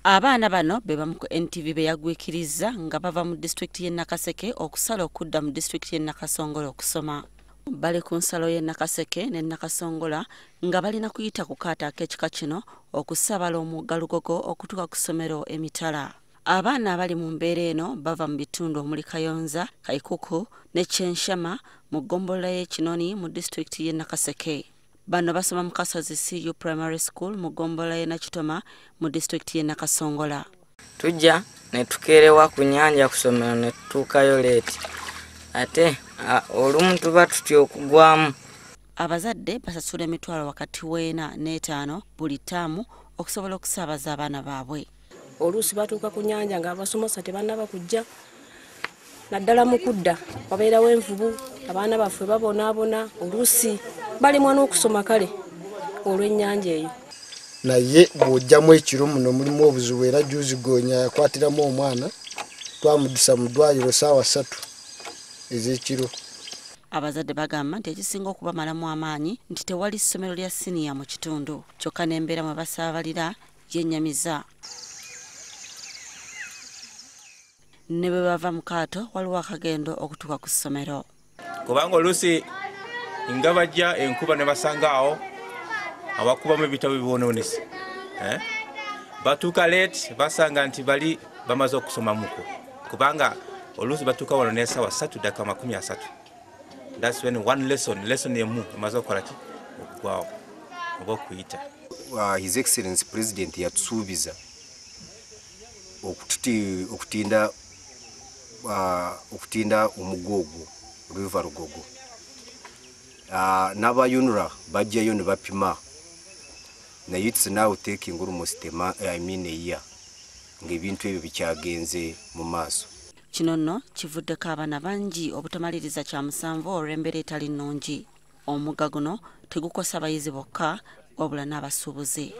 Abaana bano be bamu ku NTV be yagwikiriza nga bava mu disitulikiti y'e Nakaseke okusala okudda mu disitulikiti y'e Nakasongola okusoma. Bali ku nsalo y'e Nakaseke ne Nakasongola nga balina kuyita ku kaata ak'ekika kino okusabala omugga Lugogo okutuuka ku ssomero Emitala. Abaana abali mu mbeera eno bava mu bitundu omuli Kayonza, Kaikuku ne Kyenshama mu ggombolola y'e Kinoni mu disitulikiti y'e Nakaseke. Bano basoma mu Kasozi CU Primary School mu ggombolola y'e Nakitoma mu disitulikiti y'e Nakasongola. Tujja ne tukeerewa ku nnyanja kusomera ne tutuukayo leeti. Ate olumu tuba tutya okugwamu. Abazadde basasula emitwalo wakati w'4 n'etaano buli ttaamu okusobola okusaabaza abaana baabwe. Oluusi batuuka ku nnyanja ng'abasomesa tebannaba kujja. Naddala mu kudda wabeerawo envubu, abaana baffe babonaabona, oluusi balimwa n'okusoma kale olw'ennyanja eyo. Naye bw'ojjamu ekiro muno mulimu obuzibu era juzi Goonya yakwatiramu omwana twamudisa mu ddwaliro ssaawa 3 ez'ekiro. Abazadde bagamba nti ekisinga okubamalamu amaanyi nti tewali ssomero lya siniya mu kitundu, kyokka n'embeera mwe basaabalira yennyamiza. Ne bwe bava mu kaato waliwo akagendo okutuuka ku ssomero. Kubanga oluusi nga bajja enkuba ne basanga awo abakubamu ebitabo bibonoonese. Batuuka leeti basanga nti bali bamaze okusomamuko. Kubanga oluusi batuuka wano n'essaawa 3:30. That's when one lesson emu emaze okukola ki okugwawo oba okuyita. His Excellency President yatusuubiza okutinda omugga ogwo River Lugogo. N'abayunura bajjayo ne bapima. Naye it's now taking almost a year ng'ebintu ebyo bikyagenze mu maaso. Kino nno kivuddeko abaana bangi obutamaliriza kya musanvu olw'embeera etali nnungi. Omugga guno tegukosa bayizi bokka wabula n'abasuubuzi.